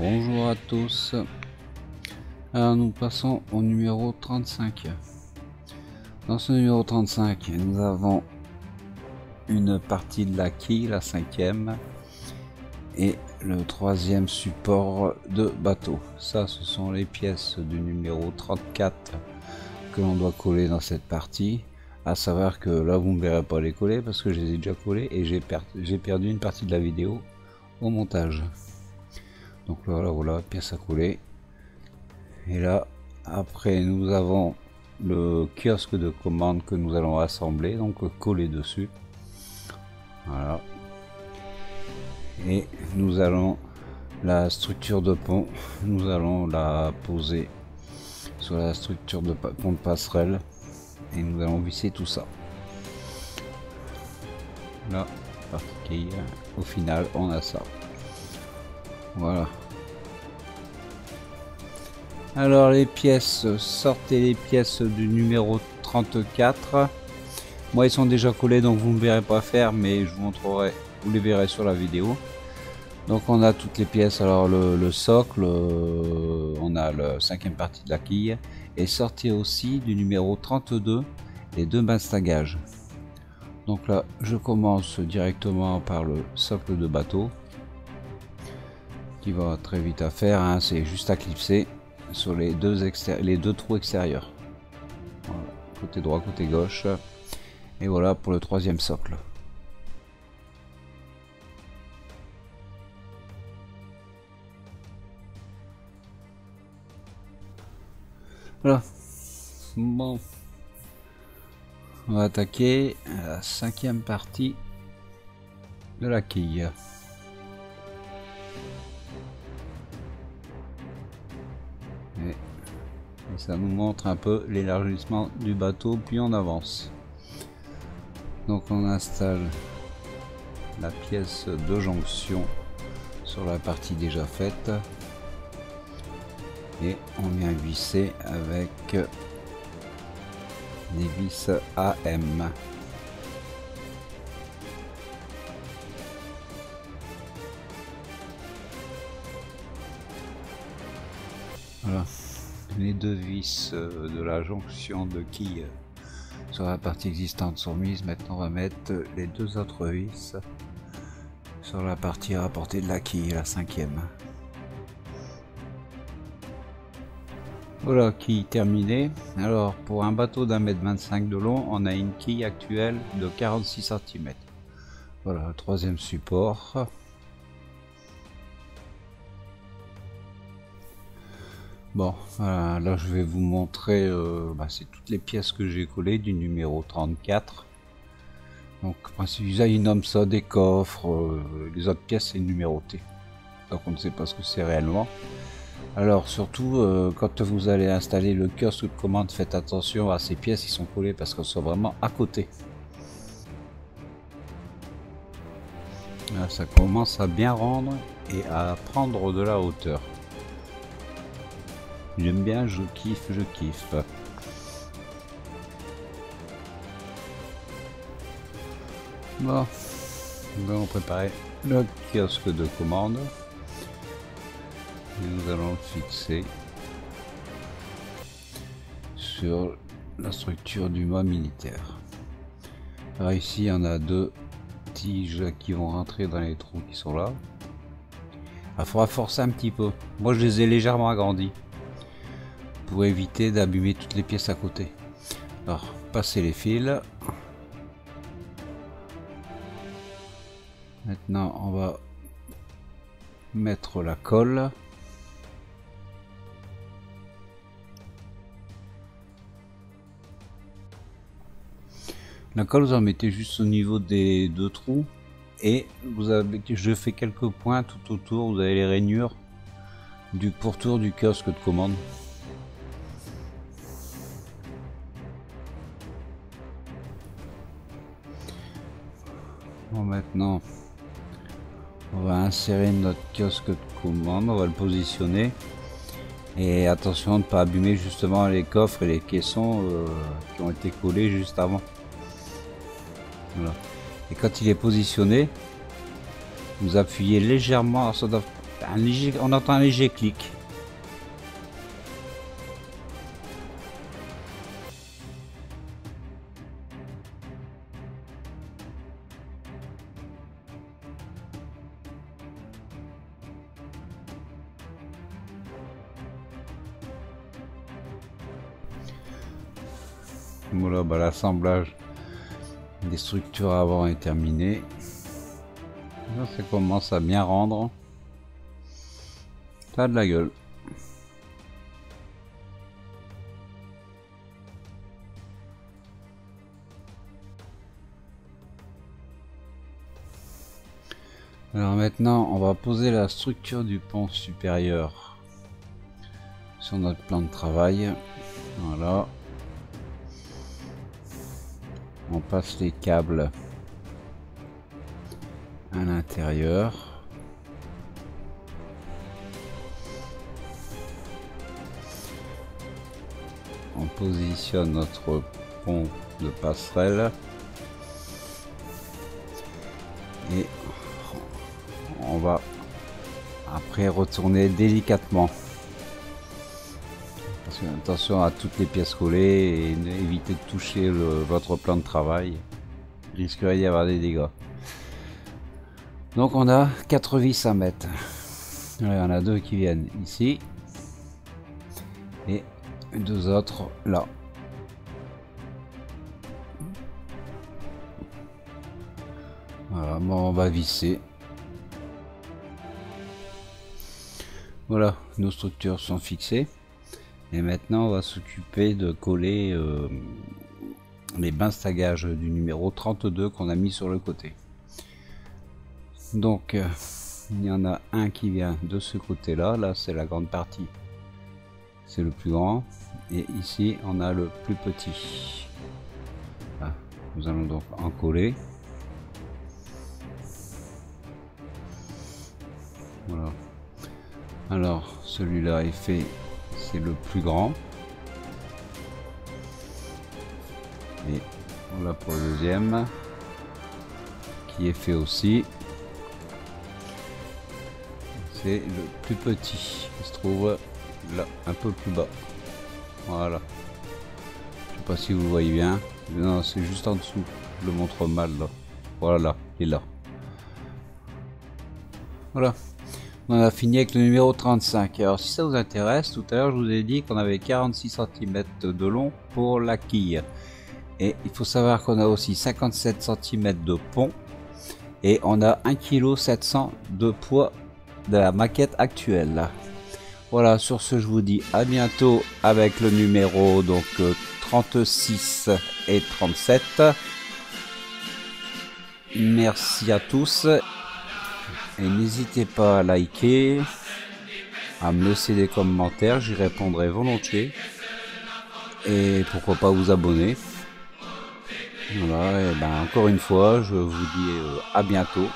Bonjour à tous. Alors nous passons au numéro 35. Dans ce numéro 35, nous avons une partie de la quille, la cinquième, et le troisième support de bateau. Ça, ce sont les pièces du numéro 34 que l'on doit coller dans cette partie. À savoir que là, vous ne verrez pas les coller parce que je les ai déjà collés et j'ai perdu une partie de la vidéo au montage. Donc voilà, pièce à coller. Et là, après, nous avons le kiosque de commande que nous allons assembler, donc coller dessus. Voilà. Et nous allons la structure de pont, nous allons la poser sur la structure de pont de passerelle et nous allons visser tout ça. Là, partie au final, on a ça. Voilà. Alors les pièces, sortez les pièces du numéro 34. Moi ils sont déjà collés donc vous ne verrez pas faire, mais je vous montrerai, vous les verrez sur la vidéo. Donc on a toutes les pièces, alors le socle, on a la cinquième partie de la quille, et sortez aussi du numéro 32 les deux bastagages. Donc là je commence directement par le socle de bateau, qui va très vite à faire, hein, c'est juste à clipser sur les deux trous extérieurs. Voilà, côté droit, côté gauche. Et voilà pour le troisième socle. Voilà. Bon. On va attaquer la cinquième partie de la quille. Et ça nous montre un peu l'élargissement du bateau, puis on avance. Donc on installe la pièce de jonction sur la partie déjà faite et on vient visser avec des vis AM. Voilà, les deux vis de la jonction de quille sur la partie existante sont mises. Maintenant on va mettre les deux autres vis sur la partie rapportée de la quille, la cinquième. Voilà, quille terminée. Alors pour un bateau d'1,25 m de long, on a une quille actuelle de 46 cm. Voilà, le troisième support. Bon, voilà, là je vais vous montrer, c'est toutes les pièces que j'ai collées du numéro 34. Donc, ils nomment ça des coffres, les autres pièces c'est numéroté. Donc on ne sait pas ce que c'est réellement. Alors surtout, quand vous allez installer le kiosque de commande, faites attention à ces pièces qui sont collées parce qu'elles sont vraiment à côté. Là, ça commence à bien rendre et à prendre de la hauteur. J'aime bien, je kiffe. Bon, nous allons préparer le kiosque de commande. Et nous allons le fixer sur la structure du mât militaire. Alors ici, il y en a deux tiges qui vont rentrer dans les trous qui sont là. Il faudra forcer un petit peu. Moi, je les ai légèrement agrandis pour éviter d'abîmer toutes les pièces à côté. Alors, passez les fils. Maintenant, on va mettre la colle. La colle, vous en mettez juste au niveau des deux trous. Et je fais quelques points tout autour. Vous avez les rainures du pourtour du kiosque de commande. Bon, maintenant, on va insérer notre kiosque de commande. On va le positionner. Et attention de ne pas abîmer justement les coffres et les caissons qui ont été collés juste avant. Voilà. Et quand il est positionné, vous appuyez légèrement, ça doit On entend un léger clic. Voilà, bah, l'assemblage des structures avant est terminé. Là, ça commence à bien rendre. Ça a de la gueule. Alors maintenant, on va poser la structure du pont supérieur sur notre plan de travail. Voilà. On passe les câbles à l'intérieur. On positionne notre pont de passerelle et on va après retourner délicatement. Attention à toutes les pièces collées et évitez de toucher votre plan de travail. Il risquerait d'y avoir des dégâts. Donc on a 4 vis à mettre. Il y en a 2 qui viennent ici et 2 autres là. Voilà, bon, on va visser. Voilà, nos structures sont fixées. Et maintenant, on va s'occuper de coller les binstagages du numéro 32 qu'on a mis sur le côté. Donc, il y en a un qui vient de ce côté-là. Là, c'est la grande partie. C'est le plus grand. Et ici, on a le plus petit. Là, nous allons donc en coller. Voilà. Alors, celui-là est fait. C'est le plus grand. Et voilà pour le deuxième qui est fait aussi. C'est le plus petit qui se trouve là un peu plus bas. Voilà. Je sais pas si vous voyez bien. Non, c'est juste en dessous. Je le montre mal là. Voilà, il est là. Voilà. On a fini avec le numéro 35. Alors si ça vous intéresse, tout à l'heure je vous ai dit qu'on avait 46 cm de long pour la quille. Et il faut savoir qu'on a aussi 57 cm de pont. Et on a 1,7 kg de poids de la maquette actuelle. Voilà, sur ce je vous dis à bientôt avec le numéro donc 36 et 37. Merci à tous. Et n'hésitez pas à liker, à me laisser des commentaires, j'y répondrai volontiers. Et pourquoi pas vous abonner. Voilà, et ben encore une fois, je vous dis à bientôt.